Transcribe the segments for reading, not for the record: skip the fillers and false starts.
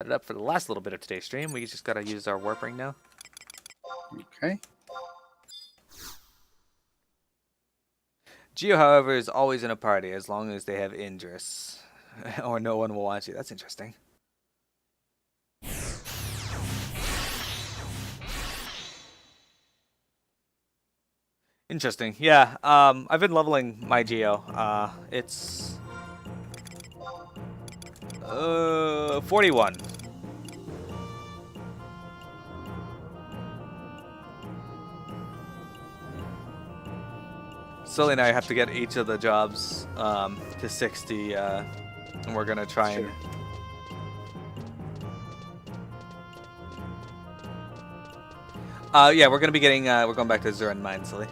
it up for the last little bit of today's stream. We just gotta use our warp ring now. Okay. Geo, however, is always in a party as long as they have interests. Or no one will want you. That's interesting. Interesting. Yeah, I've been leveling my Geo. It's 41. Sully and I have to get each of the jobs to 60, and we're gonna try and. Yeah, we're gonna be getting. We're going back to Zuran Mine, Sully.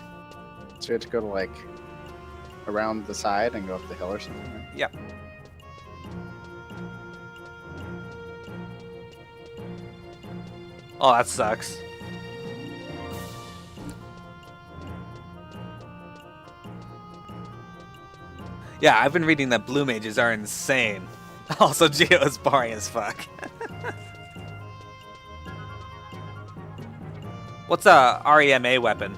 So you have to go to like around the side and go up the hill or something. Right? Yeah. Oh, that sucks. Yeah, I've been reading that blue mages are insane. Also, Geo is boring as fuck. What's a REMA weapon?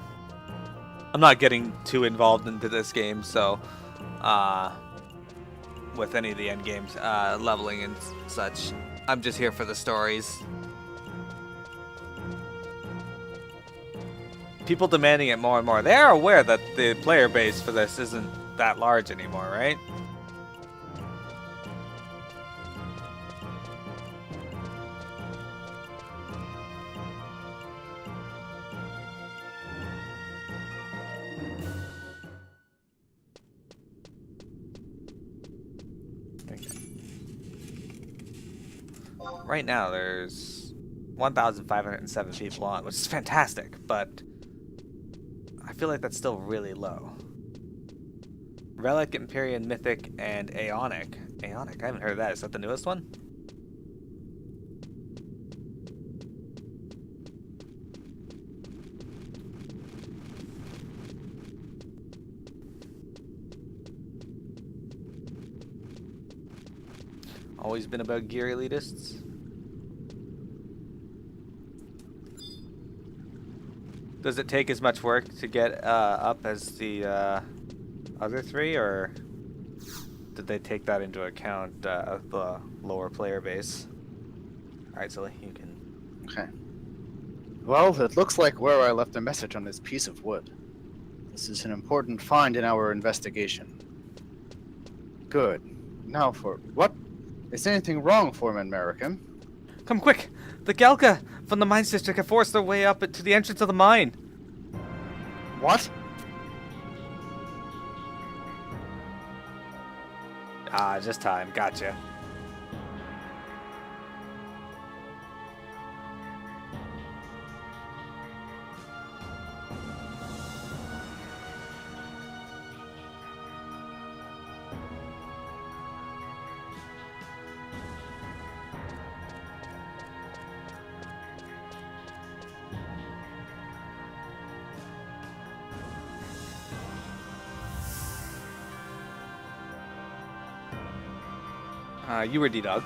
I'm not getting too involved into this game, so with any of the end games, leveling and such, I'm just here for the stories. People demanding it more and more. They are aware that the player base for this isn't that large anymore, right? Right now, there's 1,507 people on, which is fantastic, but I feel like that's still really low. Relic, Empyrean, Mythic, and Aeonic. Aeonic, I haven't heard of that. Is that the newest one? Always been about gear elitists. Does it take as much work to get up as the other three, or did they take that into account of the lower player base? Alright, Sully, you can... Okay. Well, it looks like where I left a message on this piece of wood. This is an important find in our investigation. Good. Now for... What? Is anything wrong, Foreman American? Come quick! The Galka from the mines district have forced their way up to the entrance of the mine. What? Ah, just time. Gotcha. You were D-Dog.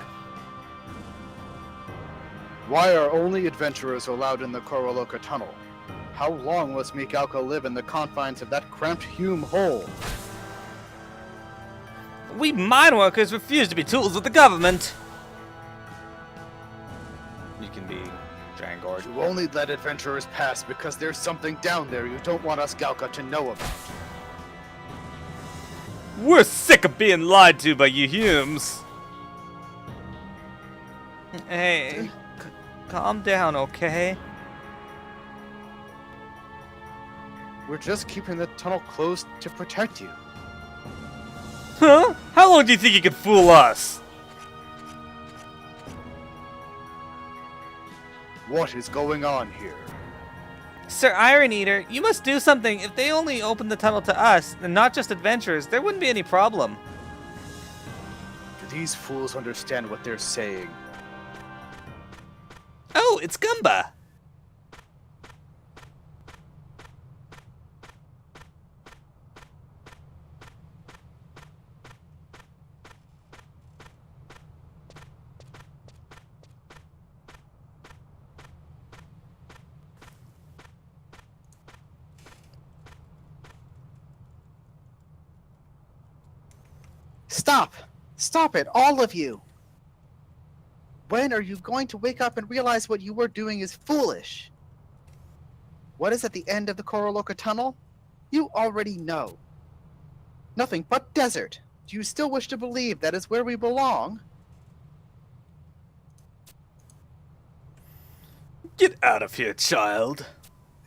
Why are only adventurers allowed in the Koroloka Tunnel? How long must Migalka live in the confines of that cramped Hume hole? We mine workers refuse to be tools of the government. You can be Drangord. You only let adventurers pass because there's something down there you don't want us Galka to know about. We're sick of being lied to by you Humes. Hey, calm down, okay? We're just keeping the tunnel closed to protect you. Huh? How long do you think you can fool us? What is going on here? Sir Iron Eater, you must do something. If they only opened the tunnel to us, and not just adventurers, there wouldn't be any problem. Do these fools understand what they're saying? Oh, it's Gumba. Stop! Stop it, all of you! When are you going to wake up and realize what you were doing is foolish? What is at the end of the Koroloka Tunnel? You already know. Nothing but desert. Do you still wish to believe that is where we belong? Get out of here, child.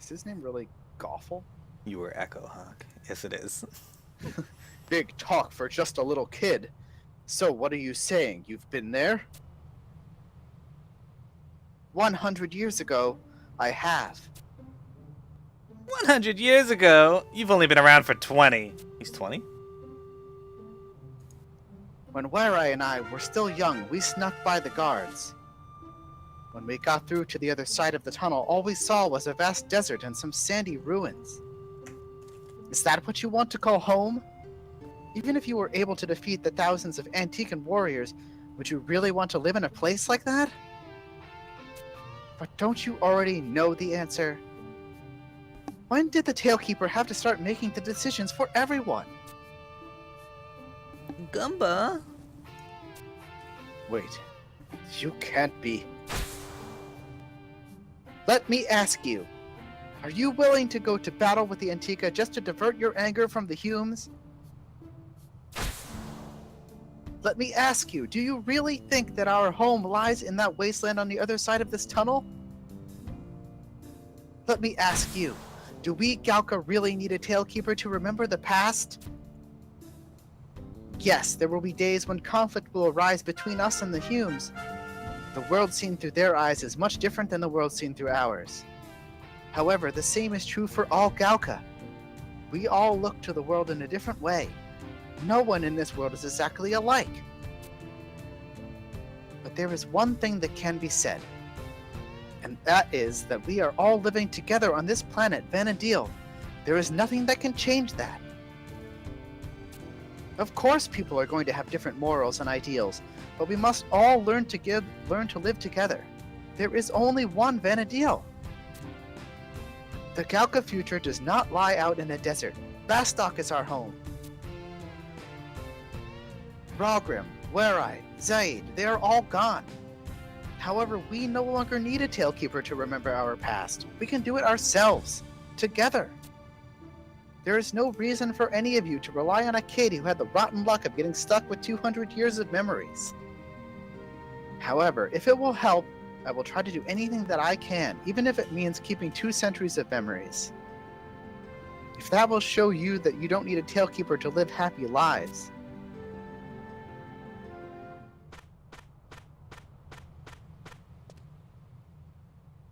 Is his name really Goffle? You were Echo Hawk. Yes, it is. Big talk for just a little kid. So what are you saying? You've been there? 100 years ago, I have. 100 years ago? You've only been around for 20. He's 20? When Warai and I were still young, we snuck by the guards. When we got through to the other side of the tunnel, all we saw was a vast desert and some sandy ruins. Is that what you want to call home? Even if you were able to defeat the thousands of Antiquan warriors, would you really want to live in a place like that? But don't you already know the answer? When did the Tailkeeper have to start making the decisions for everyone? Gumba? Wait, you can't be... Let me ask you, are you willing to go to battle with the Antica just to divert your anger from the Humes? Let me ask you, do you really think that our home lies in that wasteland on the other side of this tunnel? Let me ask you, do we Galka really need a Tailkeeper to remember the past? Yes, there will be days when conflict will arise between us and the Humes. The world seen through their eyes is much different than the world seen through ours. However, the same is true for all Galka. We all look to the world in a different way. No one in this world is exactly alike. But there is one thing that can be said. And that is that we are all living together on this planet, Vanadil. There is nothing that can change that. Of course people are going to have different morals and ideals, but we must all learn to live together. There is only one Vanadil. The Galka future does not lie out in a desert. Bastok is our home. Ralgrim, Warai, Zaid, they are all gone. However, we no longer need a Tailkeeper to remember our past. We can do it ourselves, together. There is no reason for any of you to rely on a kid who had the rotten luck of getting stuck with 200 years of memories. However, if it will help, I will try to do anything that I can, even if it means keeping 2 centuries of memories. If that will show you that you don't need a Tailkeeper to live happy lives.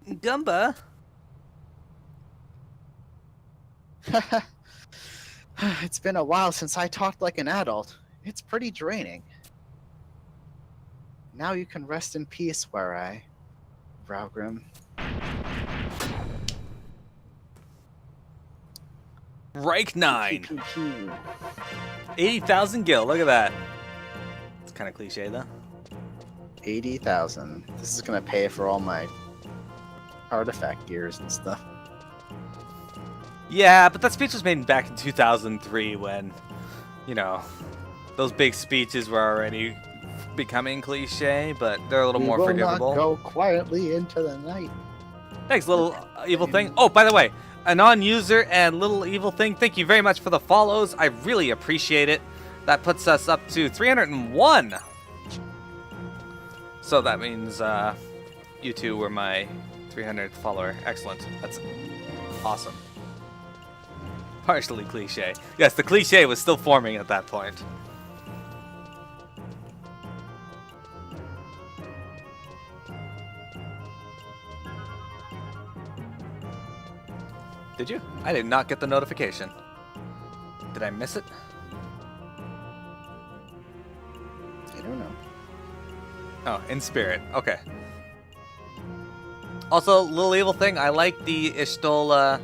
Gumba? It's been a while since I talked like an adult. It's pretty draining. Now you can rest in peace, Warai. Ralgrim. Reich 9. 80,000 gil, look at that. It's kind of cliche though. 80,000. This is gonna pay for all my artifact gears and stuff. Yeah, but that speech was made back in 2003 when, you know, those big speeches were already becoming cliche, but they're a little more forgivable. Not go quietly into the night. Thanks, little evil thing. Oh, by the way, a non-user and little evil thing, thank you very much for the follows. I really appreciate it. That puts us up to 301. So that means you two were my 300th follower. Excellent. That's awesome. Partially cliche. Yes, the cliche was still forming at that point. Did you? I did not get the notification. Did I miss it? I don't know. Oh, in spirit. Okay. Also, little evil thing, I like the Ishtola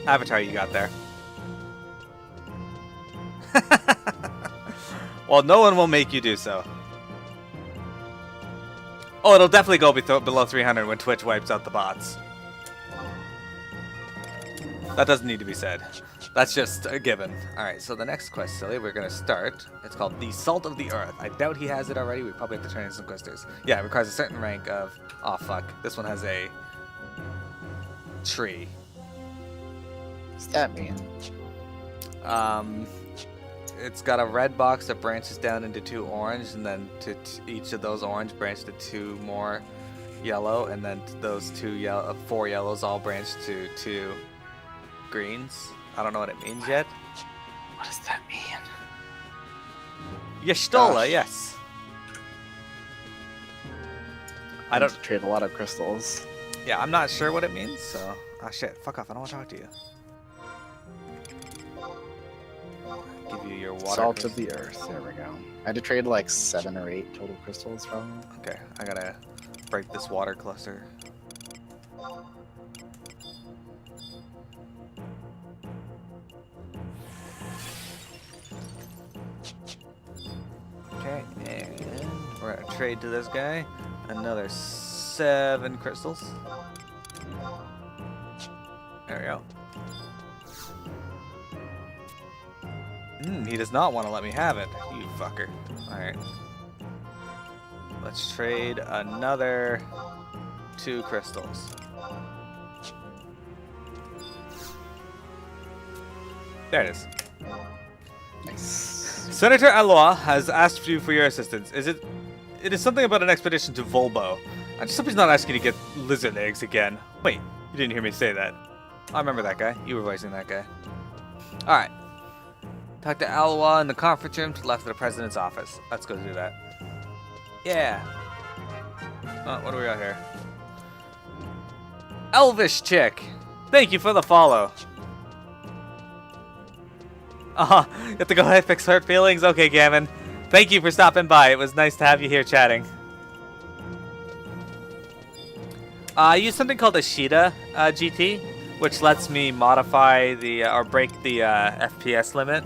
avatar you got there. Well, no one will make you do so. Oh, it'll definitely go below 300 when Twitch wipes out the bots. That doesn't need to be said. That's just a given. Alright, so the next quest, silly, we're going to start. It's called the Salt of the Earth. I doubt he has it already. We probably have to turn in some questers. Yeah, it requires a certain rank of... Oh, fuck. This one has a... tree. What's that mean? It's got a red box that branches down into 2 orange, and then to each of those orange branch to 2 more yellow, and then those 4 yellows all branch to 2 greens. I don't know what it means yet. What does that mean? Yashtola, yes. I don't trade a lot of crystals. Yeah, I'm not sure what it means, so... Ah, shit. Fuck off. I don't want to talk to you. Give you your water. Salt of the Earth. There we go. I had to trade like 7 or 8 total crystals from. Okay, I gotta break this water cluster. Okay, and we're gonna trade to this guy another 7 crystals. There we go. He does not want to let me have it. You fucker. Alright. Let's trade another 2 crystals. There it is. Nice. Senator Alois has asked you for your assistance. It is something about an expedition to Volbo. I just hope he's not asking you to get lizard eggs again. Wait, you didn't hear me say that. I remember that guy. You were voicing that guy. Alright. Talk to Alois in the conference room to the left of the president's office. Let's go do that. Yeah. Oh, what do we got here? Elvish chick. Thank you for the follow. You have to go ahead and fix hurt feelings? Okay, Gammon. Thank you for stopping by. It was nice to have you here chatting. I use something called a Sheeta GT, which lets me modify the or break the FPS limit.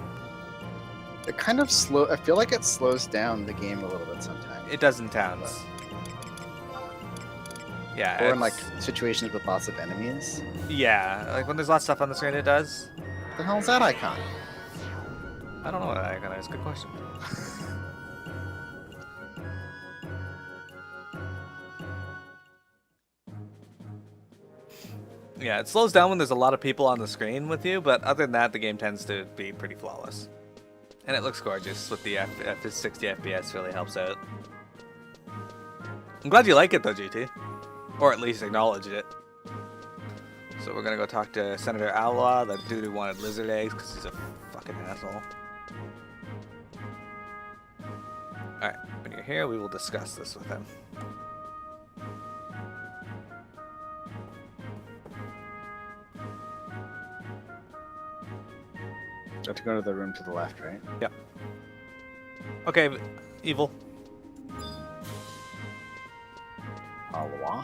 It kind of slow. I feel like it slows down the game a little bit sometimes. It does in towns. Yeah. Or in like situations with lots of enemies. Yeah, like when there's lots of stuff on the screen, it does. What the hell is that icon? I don't know what that icon is. Good question. Yeah, it slows down when there's a lot of people on the screen with you, but other than that, the game tends to be pretty flawless. And it looks gorgeous with the 60 FPS really helps out. I'm glad you like it though, GT. Or at least acknowledge it. So we're gonna go talk to Senator Alois, that dude who wanted lizard eggs because he's a fucking asshole. Alright, when you're here, we will discuss this with him. You have to go to the room to the left, right? Yep. Okay, evil. Alois.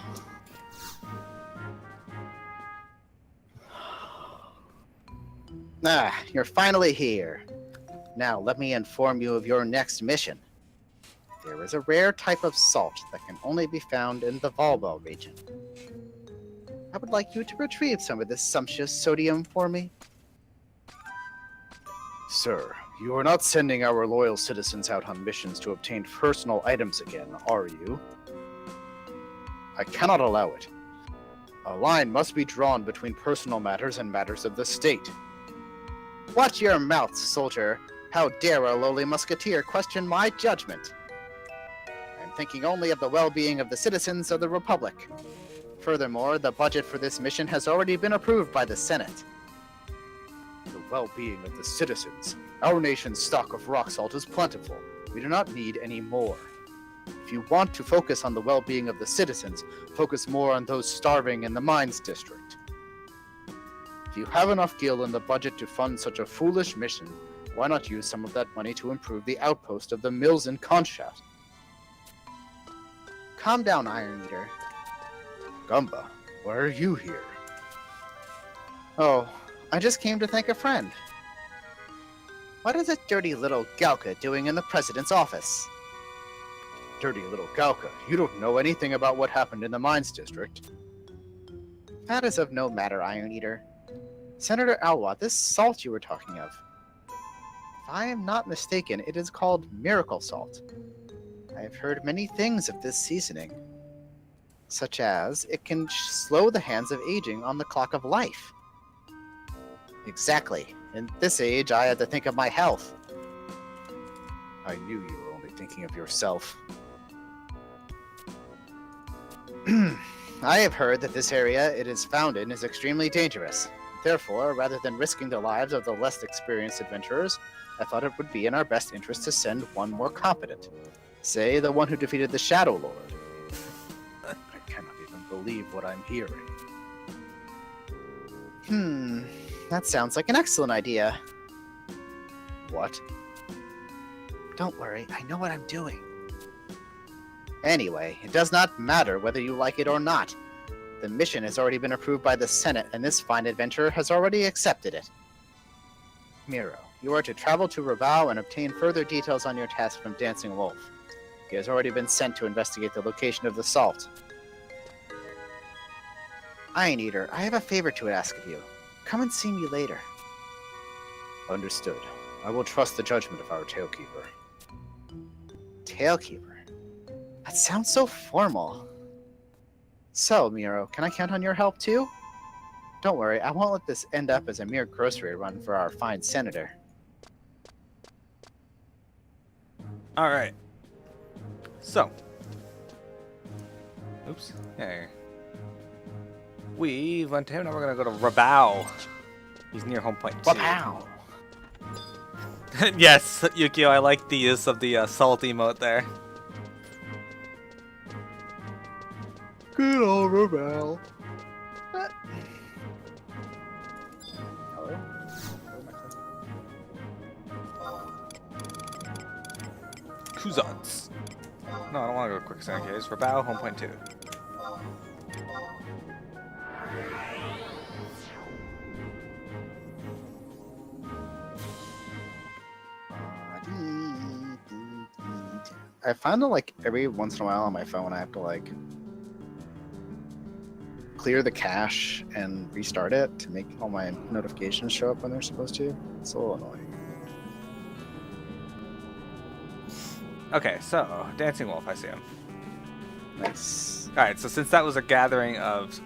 You're finally here. Now, let me inform you of your next mission. There is a rare type of salt that can only be found in the Volbo region. I would like you to retrieve some of this sumptuous sodium for me. Sir, you are not sending our loyal citizens out on missions to obtain personal items again, are you? I cannot allow it. A line must be drawn between personal matters and matters of the state. Watch your mouth, soldier. How dare a lowly musketeer question my judgment? I'm thinking only of the well-being of the citizens of the Republic. Furthermore, the budget for this mission has already been approved by the Senate. The well-being of the citizens. Our nation's stock of rock salt is plentiful. We do not need any more. If you want to focus on the well-being of the citizens, focus more on those starving in the mines district. If you have enough gil in the budget to fund such a foolish mission, why not use some of that money to improve the outpost of the mills in Conshat? Calm down, Iron Eater. Gumba, why are you here? Oh, I just came to thank a friend. What is that dirty little Galka doing in the president's office? Dirty little Galka, you don't know anything about what happened in the mines district. That is of no matter, Iron Eater. Senator Alwa, this salt you were talking of. If I am not mistaken, it is called miracle salt. I have heard many things of this seasoning, such as it can slow the hands of aging on the clock of life. Exactly. In this age, I had to think of my health. I knew you were only thinking of yourself. I have heard that this area it is found in is extremely dangerous. Therefore, rather than risking the lives of the less experienced adventurers, I thought it would be in our best interest to send one more competent. Say, the one who defeated the Shadow Lord. I cannot even believe what I'm hearing. That sounds like an excellent idea. What? Don't worry, I know what I'm doing. Anyway, it does not matter whether you like it or not. The mission has already been approved by the Senate, and this fine adventurer has already accepted it. Miro, you are to travel to Rabaul and obtain further details on your task from Dancing Wolf. He has already been sent to investigate the location of the salt. Iron Eater, I have a favor to ask of you. Come and see me later. Understood. I will trust the judgment of our Tailkeeper. Tailkeeper? That sounds so formal. So, Miro, can I count on your help too? Don't worry, I won't let this end up as a mere grocery run for our fine senator. Alright. So. Oops. There. We went to him, now we're gonna go to Rabaul. He's near home point 2. Rabaul! Yes, Yukio, I like the use of the salt emote there. Good old Rabaul. Kuzans. No, I don't want to go quick sand case. Rabaul, home point 2. I find that like every once in a while on my phone I have to like clear the cache and restart it to make all my notifications show up when they're supposed to. It's a little annoying. Okay, so Dancing Wolf, I see him. Nice. Alright, so since that was a gathering of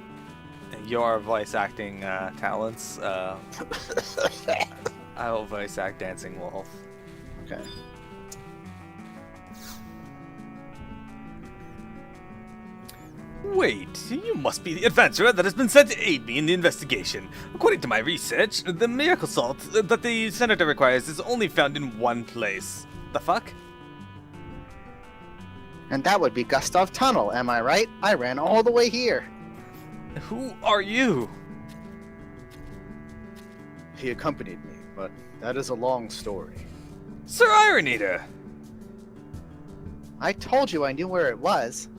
your voice acting talents, I will voice act Dancing Wolf. Okay. Wait, you must be the adventurer that has been sent to aid me in the investigation. According to my research, the miracle salt that the senator requires is only found in one place. The fuck? And that would be Gustav Tunnel, am I right? I ran all the way here. Who are you? He accompanied me, but that is a long story. Sir Iron Eater! I told you I knew where it was.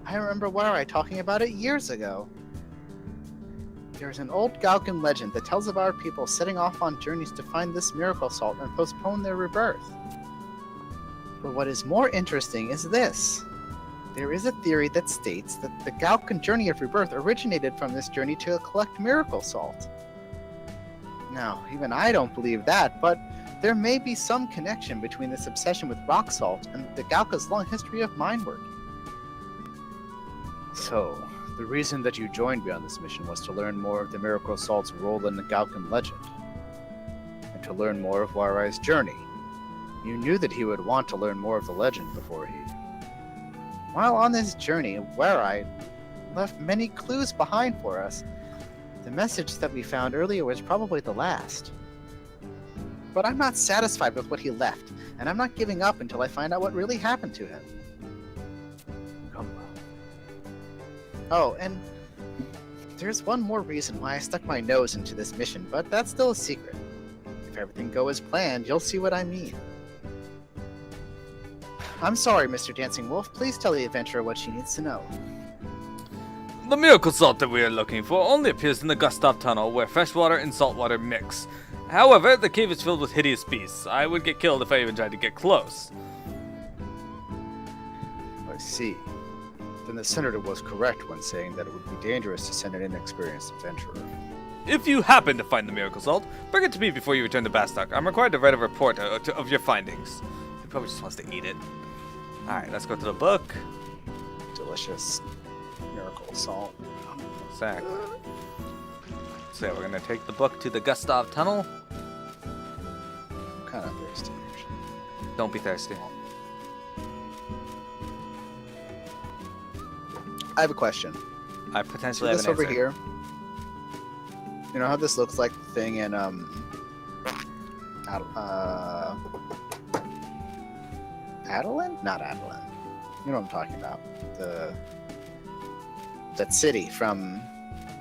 I remember where I talking about it years ago. There's an old Galkan legend that tells of our people setting off on journeys to find this miracle salt and postpone their rebirth. But what is more interesting is this. There is a theory that states that the Galkan journey of rebirth originated from this journey to collect miracle salt. Now, even I don't believe that, but there may be some connection between this obsession with rock salt and the Galka's long history of mine working. So, the reason that you joined me on this mission was to learn more of the miracle salt's role in the Galkan legend, and to learn more of Warai's journey. You knew that he would want to learn more of the legend before he... While on this journey, Warai left many clues behind for us. The message that we found earlier was probably the last. But I'm not satisfied with what he left, and I'm not giving up until I find out what really happened to him. Oh, and there's one more reason why I stuck my nose into this mission, but that's still a secret. If everything goes as planned, you'll see what I mean. I'm sorry, Mr. Dancing Wolf. Please tell the adventurer what she needs to know. The miracle salt that we are looking for only appears in the Gustav Tunnel, where fresh water and salt water mix. However, the cave is filled with hideous beasts. I would get killed if I even tried to get close. I see. Then the senator was correct when saying that it would be dangerous to send an inexperienced adventurer. If you happen to find the miracle salt, bring it to me before you return to Bastok. I'm required to write a report of your findings. He probably just wants to eat it. Alright, let's go to the book. Delicious miracle salt. Sack. So we're gonna take the book to the Gustav Tunnel. I'm kind of thirsty, actually. Don't be thirsty. I have a question. I See potentially have this an over answer. here? You know how this looks like the thing in Adeline? Not Adeline. You know what I'm talking about. That city from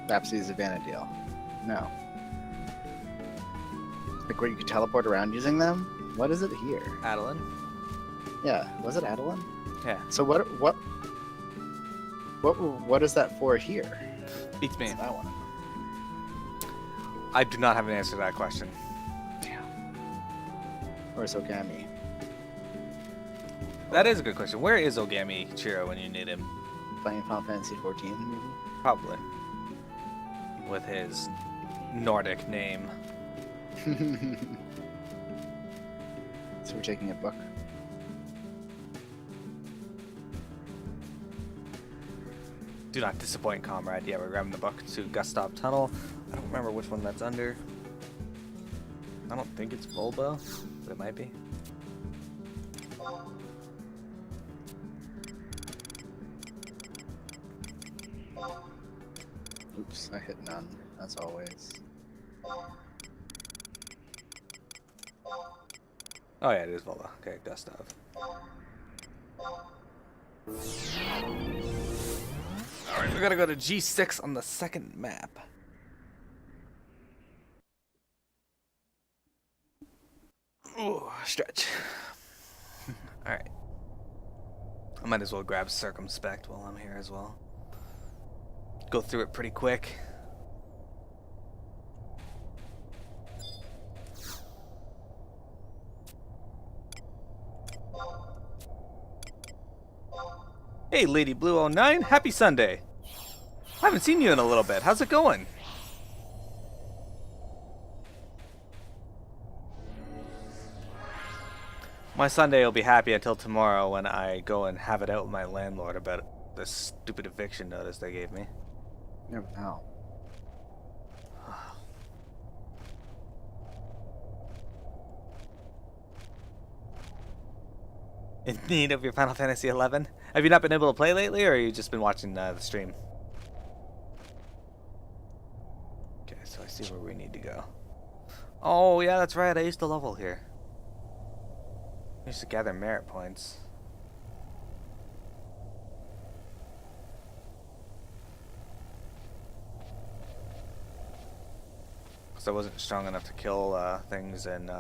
Rhapsodies of Vanadil. No. Like where you could teleport around using them? What is it here? Adeline? Yeah, was it Adeline? Yeah. So what is that for here? Beats me. That's what I want. I do not have an answer to that question. Damn. Where's Ogami? That is a good question. Where is Ogami Chiro when you need him? Playing Final Fantasy 14, maybe? Probably. With his Nordic name. So we're taking a book. Do not disappoint, comrade. Yeah, we're grabbing the book to Gustav Tunnel. I don't remember which one that's under. I don't think it's Volbo, but it might be. Oops, I hit none, as always. Oh yeah, it is Volbo. Okay, Gustav. Alright, we gotta go to G6 on the second map. Ooh, stretch. Alright. I might as well grab Circumspect while I'm here as well. Go through it pretty quick. Hey, Lady Blue 09, happy Sunday. I haven't seen you in a little bit. How's it going? My Sunday will be happy until tomorrow when I go and have it out with my landlord about this stupid eviction notice they gave me. Never know. In need of your Final Fantasy 11? Have you not been able to play lately, or have you just been watching the stream? Okay, so I see where we need to go. Oh, yeah, that's right. I used to level here. I used to gather merit points. Because I wasn't strong enough to kill things in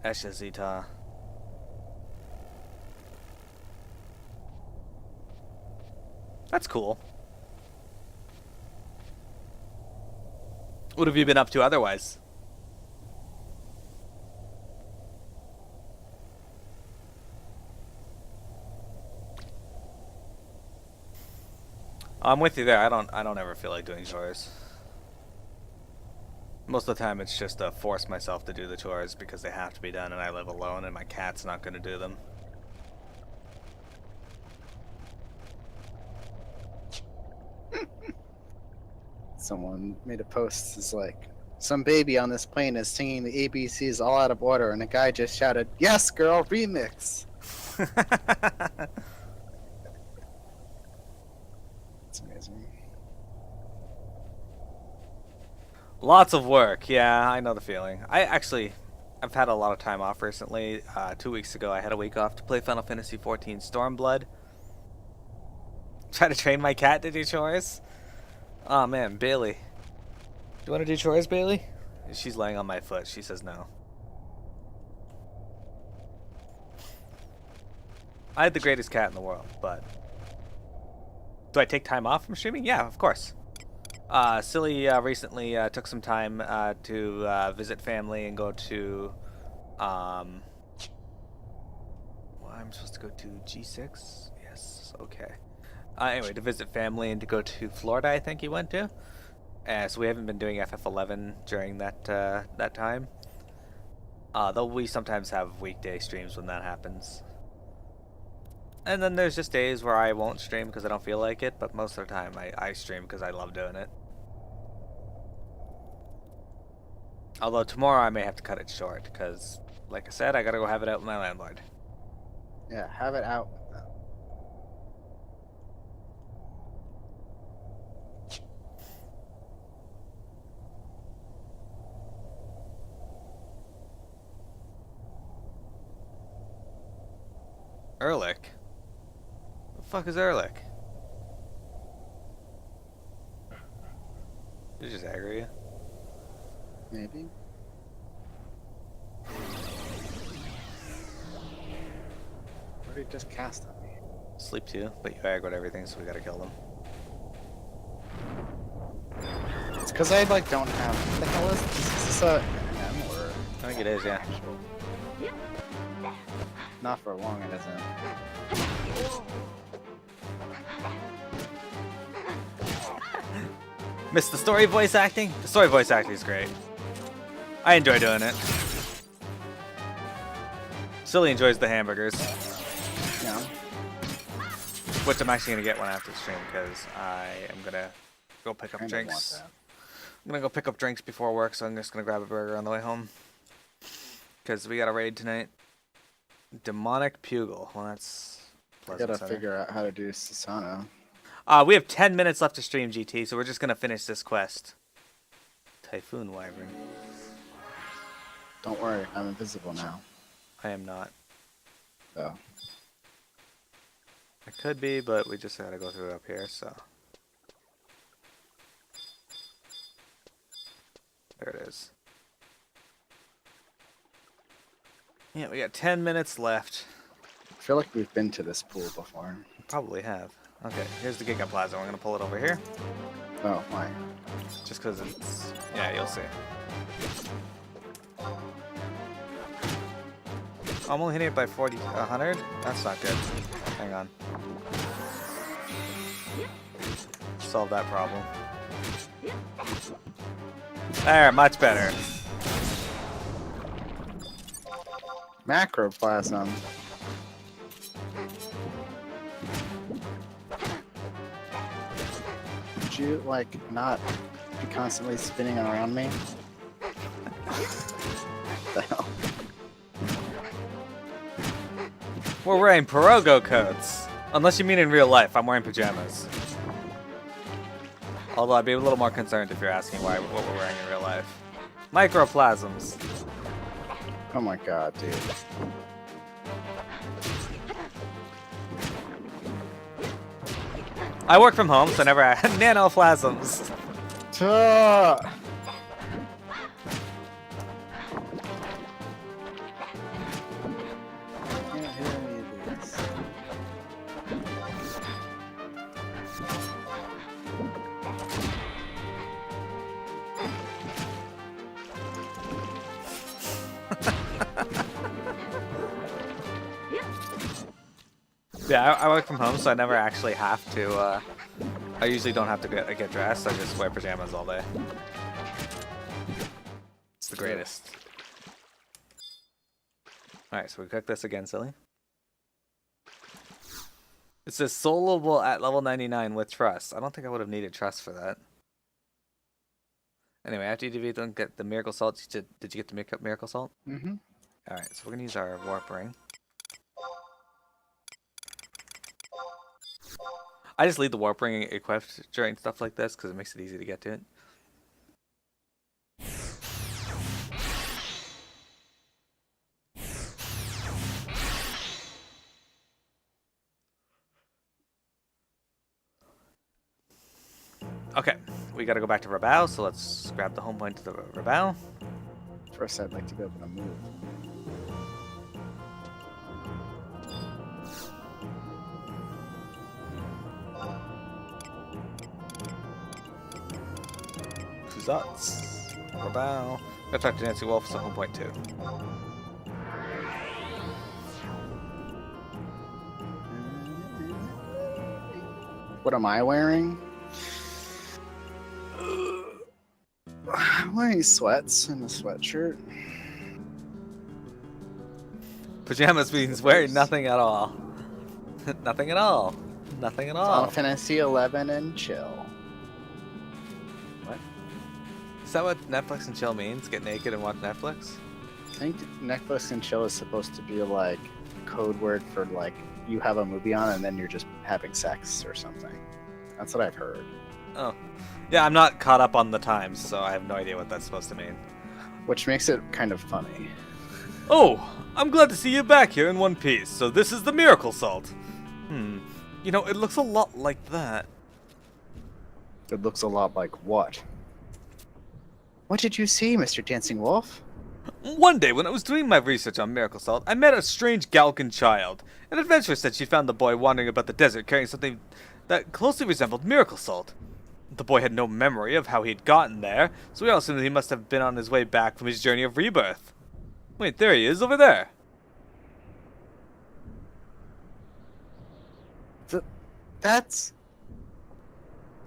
Eshazita. That's cool. What have you been up to otherwise? I'm with you there. I don't ever feel like doing chores. Most of the time it's just to force myself to do the chores because they have to be done and I live alone and my cat's not going to do them. Someone made a post. It's like, some baby on this plane is singing the ABCs all out of order, and a guy just shouted, "Yes, girl, remix!" It's amazing. Lots of work. Yeah, I know the feeling. I've had a lot of time off recently. 2 weeks ago, I had a week off to play Final Fantasy 14 Stormblood. Try to train my cat to do chores. Oh man, Bailey. Do you want to do chores, Bailey? She's laying on my foot. She says no. I had the greatest cat in the world, but... Do I take time off from streaming? Yeah, of course. Silly recently took some time to visit family and go to... Well, I'm supposed to go to G6? Yes, okay. Anyway, to visit family and to go to Florida, I think he went to. So we haven't been doing FF11 during that time. Though we sometimes have weekday streams when that happens. And then there's just days where I won't stream because I don't feel like it, but most of the time I stream because I love doing it. Although tomorrow I may have to cut it short because, like I said, I gotta go have it out with my landlord. Yeah, have it out. Ehrlich? The fuck is Ehrlich? Did he just aggro you? Maybe. What did he just cast on me? Sleep too, but you aggroed everything, so we gotta kill them. It's because I like don't have. What the hell is this? Is this a M or? I think it is, yeah. Not for long, it isn't. Missed the story voice acting? The story voice acting is great. I enjoy doing it. Silly enjoys the hamburgers. Yeah. Which I'm actually gonna get one after the stream because I am gonna go pick up Kinda drinks. want that. I'm gonna go pick up drinks before work, so I'm just gonna grab a burger on the way home. Because we got a raid tonight. Demonic Pugil. Well, that's I pleasant. gotta figure out how to do Sasana. We have 10 minutes left to stream, GT, so we're just gonna finish this quest. Typhoon Wyvern. Don't worry, I'm invisible now. I am not. So. I could be, but we just gotta go through it up here, so. There it is. Yeah, we got 10 minutes left. I feel like we've been to this pool before. Probably have. Okay, here's the Giga Plaza. We're gonna pull it over here. Oh, my. Just because it's... Yeah, you'll see. I'm only hitting it by 100? That's not good. Hang on. Solve that problem. There, much better. Macroplasm. Would you, like, not be constantly spinning around me? What the hell? We're wearing Pierogo coats. Unless you mean in real life, I'm wearing pajamas. Although I'd be a little more concerned if you're asking what we're wearing in real life. Microplasms. Oh my god, dude. I work from home, so I never had nanoplasms. Ah! Can't hit any of these. Yeah, I work from home, so I never actually have to, I usually don't have to get dressed, I just wear pajamas all day. It's the greatest. Alright, so we cook this again, silly. It says soloable at level 99 with trust. I don't think I would have needed trust for that. Anyway, after you defeat them, get the miracle salt. Did you get the miracle salt? Mm-hmm. Alright, so we're gonna use our warp ring. I just leave the warp ring equipped during stuff like this because it makes it easy to get to it. Okay, we gotta go back to Rabao, so let's grab the home point to the Rabao. First, I'd like to be able to move. Kuzats. Rabao. Gotta talk to Nancy Wolf, so home point 2. What am I wearing? I'm wearing sweats and a sweatshirt. Pajamas means wearing nothing at all. Nothing at all. Nothing at all. Final Fantasy 11 and chill. What? Is that what Netflix and chill means? Get naked and watch Netflix? I think Netflix and chill is supposed to be like code word for like you have a movie on and then you're just having sex or something. That's what I've heard. Oh. Yeah, I'm not caught up on the times, so I have no idea what that's supposed to mean. Which makes it kind of funny. Oh, I'm glad to see you back here in one piece. So this is the miracle salt. You know, it looks a lot like that. It looks a lot like what? What did you see, Mr. Dancing Wolf? One day, when I was doing my research on miracle salt, I met a strange Galkan child. An adventurer said she found the boy wandering about the desert carrying something that closely resembled miracle salt. The boy had no memory of how he had gotten there, so we all assumed that he must have been on his way back from his journey of rebirth. Wait, there he is, over there. That's...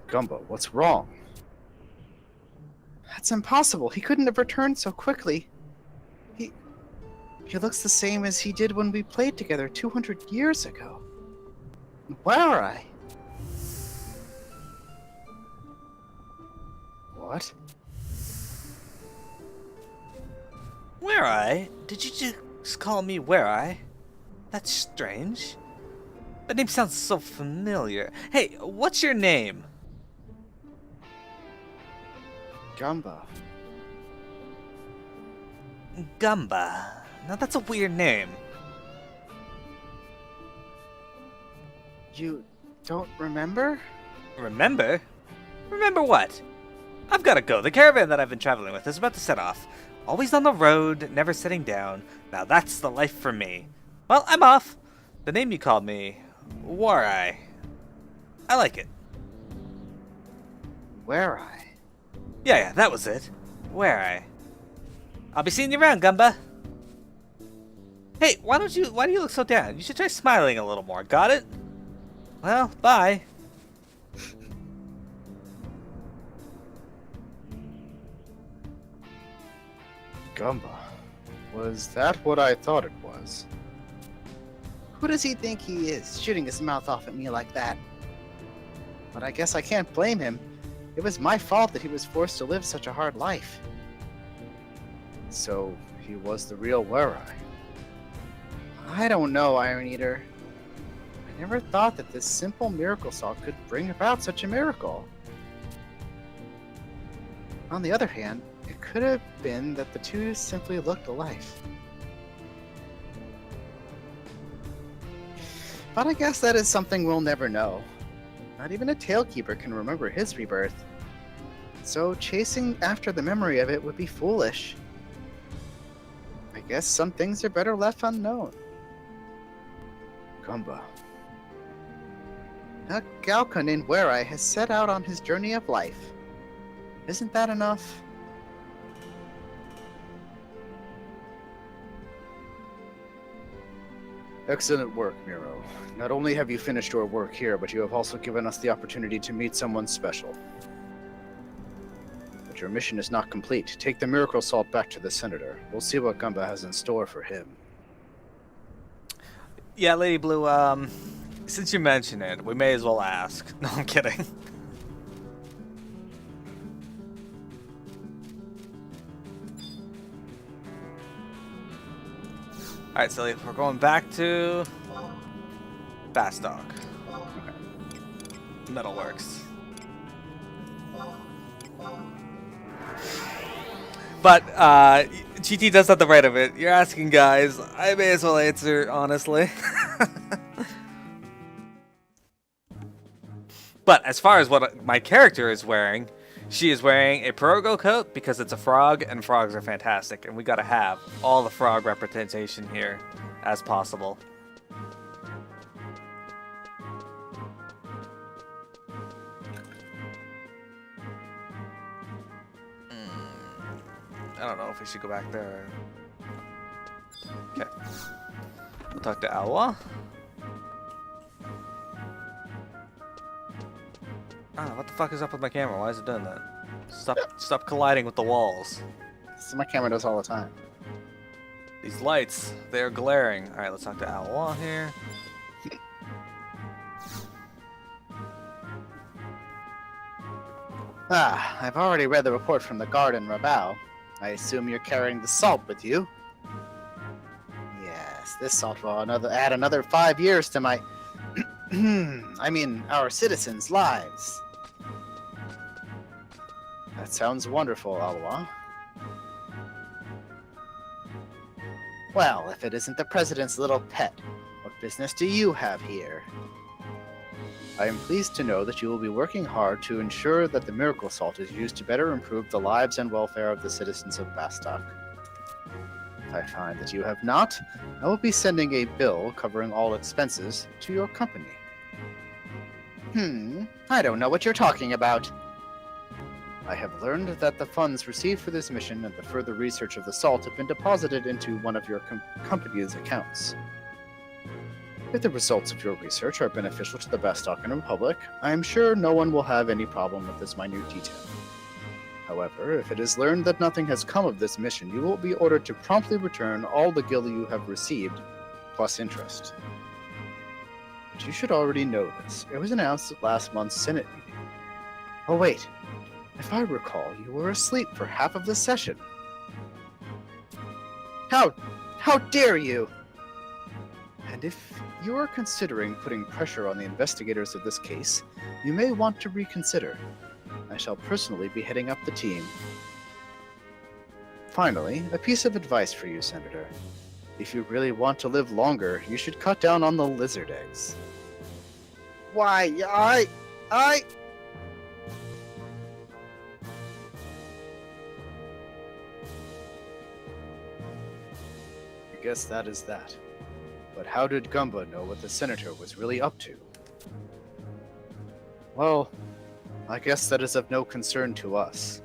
Gumbo, what's wrong? That's impossible. He couldn't have returned so quickly. He looks the same as he did when we played together 200 years ago. Where are I? What? Where I? Did you just call me Where I? That's strange. That name sounds so familiar. Hey, what's your name? Gumbo. Gumba. Now that's a weird name. You don't remember? Remember? Remember what? I've gotta go. The caravan that I've been traveling with is about to set off. Always on the road, never sitting down. Now that's the life for me. Well, I'm off. The name you called me, Warai. I like it. Where I? Yeah, that was it. Warai. I'll be seeing you around, Gumba. Hey, why do you look so down? You should try smiling a little more, got it? Well, bye. Gumba. Was that what I thought it was? Who does he think he is, shooting his mouth off at me like that? But I guess I can't blame him. It was my fault that he was forced to live such a hard life. So, he was the real Were I don't know, Iron Eater. I never thought that this simple miracle salt could bring about such a miracle. On the other hand, it could have been that the two simply looked alike. But I guess that is something we'll never know. Not even a Tailkeeper can remember his rebirth. So chasing after the memory of it would be foolish. I guess some things are better left unknown. Gumba. Now Galkan in Where has set out on his journey of life. Isn't that enough? Excellent work, Miro. Not only have you finished your work here, but you have also given us the opportunity to meet someone special. But your mission is not complete. Take the miracle salt back to the Senator. We'll see what Gumba has in store for him. Yeah, Lady Blue, since you mention it, we may as well ask. No, I'm kidding. Alright, Silly, we're going back to Fast Dog. Okay. Metalworks. But, GT does have the right of it. You're asking guys. I may as well answer, honestly. But as far as what my character is wearing, she is wearing a Perogo coat because it's a frog, and frogs are fantastic, and we gotta have all the frog representation here as possible. I don't know if we should go back there. Okay. We'll talk to Awa. Ah, what the fuck is up with my camera? Why is it doing that? Stop colliding with the walls. This is what my camera does all the time. These lights, they're glaring. Alright, let's talk to Al here. Ah, I've already read the report from the guard in Rabaul. I assume you're carrying the salt with you? Yes, this salt will add another 5 years to my... I mean, our citizens' lives. That sounds wonderful, Alwa. Well, if it isn't the President's little pet, what business do you have here? I am pleased to know that you will be working hard to ensure that the miracle salt is used to better improve the lives and welfare of the citizens of Bastok. If I find that you have not, I will be sending a bill covering all expenses to your company. I don't know what you're talking about. I have learned that the funds received for this mission and the further research of the salt have been deposited into one of your company's accounts. If the results of your research are beneficial to the Bastokian Republic, I am sure no one will have any problem with this minute detail. However, if it is learned that nothing has come of this mission, you will be ordered to promptly return all the gil you have received, plus interest. But you should already know this. It was announced at last month's Senate meeting. Oh wait, if I recall, you were asleep for half of the session. How dare you! And if you are considering putting pressure on the investigators of this case, you may want to reconsider. I shall personally be heading up the team. Finally, a piece of advice for you, Senator. If you really want to live longer, you should cut down on the lizard eggs. Why, I guess that is that. But how did Gumba know what the Senator was really up to? Well, I guess that is of no concern to us.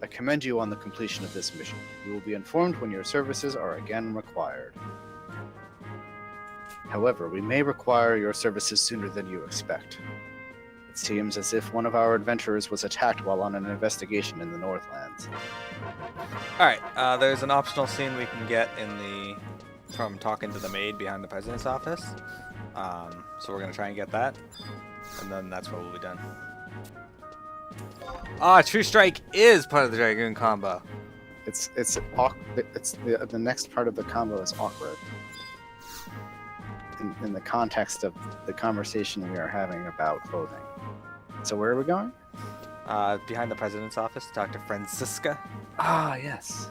I commend you on the completion of this mission. You will be informed when your services are again required. However, we may require your services sooner than you expect. It seems as if one of our adventurers was attacked while on an investigation in the Northlands. Alright, there's an optional scene we can get from talking to the maid behind the president's office. So we're gonna try and get that, and then that's what we'll be done. True Strike is part of the Dragoon combo. It's the next part of the combo is awkward. In the context of the conversation we are having about clothing. So where are we going? Behind the president's office to talk to Francisca. Ah, yes.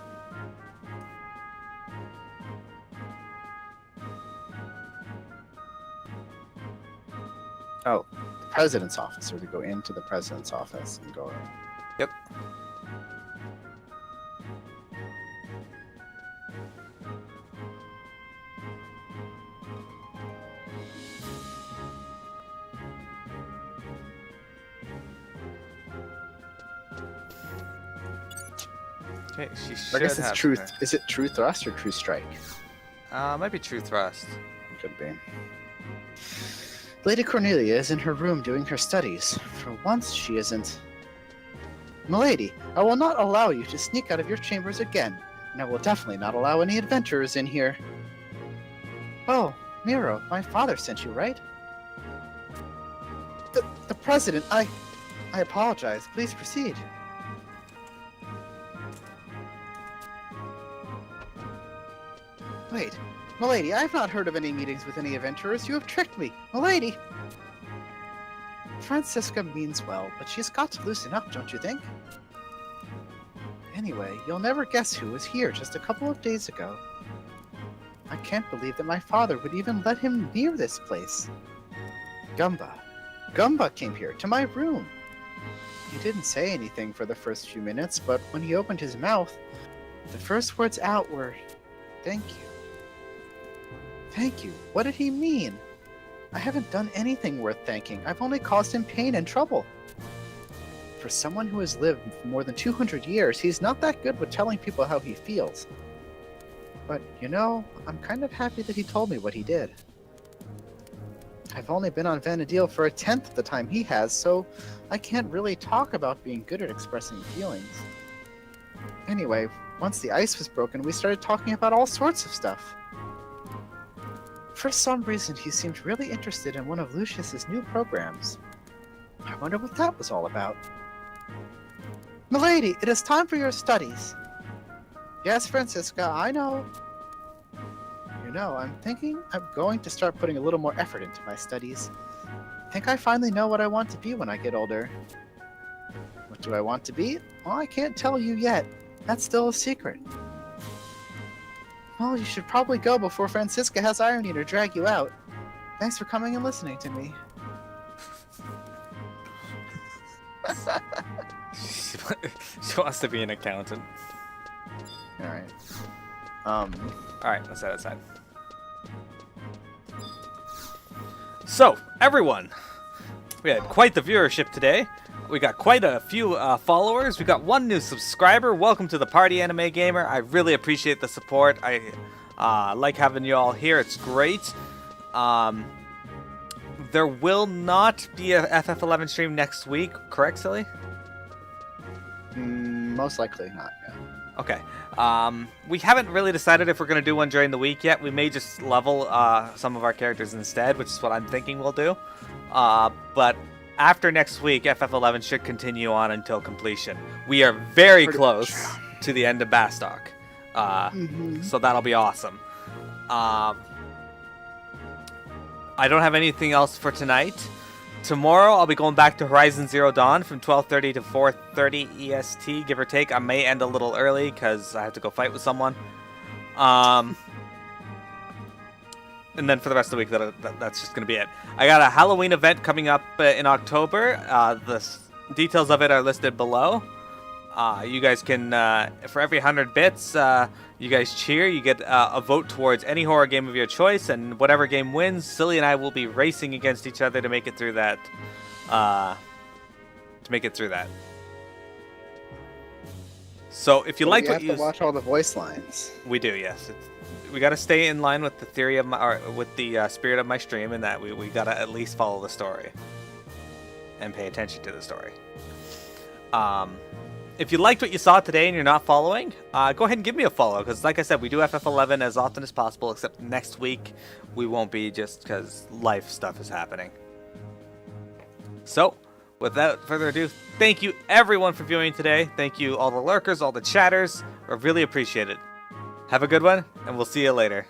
Oh, the president's office, or we go into the president's office and go in. Yep. Okay, she should I guess it's have true. her. Is it True Thrust or True Strike? Might be True Thrust. Could be. Lady Cornelia is in her room doing her studies. For once, she isn't. Milady, I will not allow you to sneak out of your chambers again, and I will definitely not allow any adventurers in here. Oh, Miro, my father sent you, right? The president, I apologize. Please proceed. Wait, Milady, I have not heard of any meetings with any adventurers. You have tricked me. Milady! Francisca means well, but she's got to loosen up, don't you think? Anyway, you'll never guess who was here just a couple of days ago. I can't believe that my father would even let him near this place. Gumba. Gumba came here, to my room. He didn't say anything for the first few minutes, but when he opened his mouth, the first words out were, "Thank you." Thank you? What did he mean? I haven't done anything worth thanking. I've only caused him pain and trouble. For someone who has lived for more than 200 years, he's not that good with telling people how he feels. But, you know, I'm kind of happy that he told me what he did. I've only been on Vanadil for 1/10 of the time he has, so I can't really talk about being good at expressing feelings. Anyway, once the ice was broken, we started talking about all sorts of stuff. For some reason, he seemed really interested in one of Lucius's new programs. I wonder what that was all about. Milady, it is time for your studies. Yes, Francisca, I know. You know, I'm thinking I'm going to start putting a little more effort into my studies. I think I finally know what I want to be when I get older. What do I want to be? Well, I can't tell you yet. That's still a secret. Well, you should probably go before Francisca has irony to drag you out. Thanks for coming and listening to me. She wants to be an accountant. Alright. Alright, let's set it aside. So, everyone, we had quite the viewership today. We got quite a few followers. We got one new subscriber. Welcome to the party, Anime Gamer. I really appreciate the support. I like having you all here. It's great. There will not be a FF11 stream next week, correct, Silly? Most likely not, yeah. Okay. We haven't really decided if we're going to do one during the week yet. We may just level some of our characters instead, which is what I'm thinking we'll do. But after next week, FF11 should continue on until completion. We are very close to the end of Bastock. So that'll be awesome. I don't have anything else for tonight. Tomorrow, I'll be going back to Horizon Zero Dawn from 12:30 to 4:30 EST, give or take. I may end a little early because I have to go fight with someone. And then for the rest of the week, that's just going to be it. I got a Halloween event coming up in October. The details of it are listed below. You guys can, for every 100 bits, you guys cheer. You get a vote towards any horror game of your choice, and whatever game wins, Silly and I will be racing against each other to make it through that. So if you like what you have to watch all the voice lines. We do, yes. We got to stay in line with the theory of with the spirit of my stream, in that we got to at least follow the story and pay attention to the story. If you liked what you saw today and you're not following, go ahead and give me a follow, because like I said, we do FF11 as often as possible, except next week we won't be, just because life stuff is happening. So, without further ado, thank you everyone for viewing today. Thank you all the lurkers, all the chatters. I really appreciate it. Have a good one, and we'll see you later.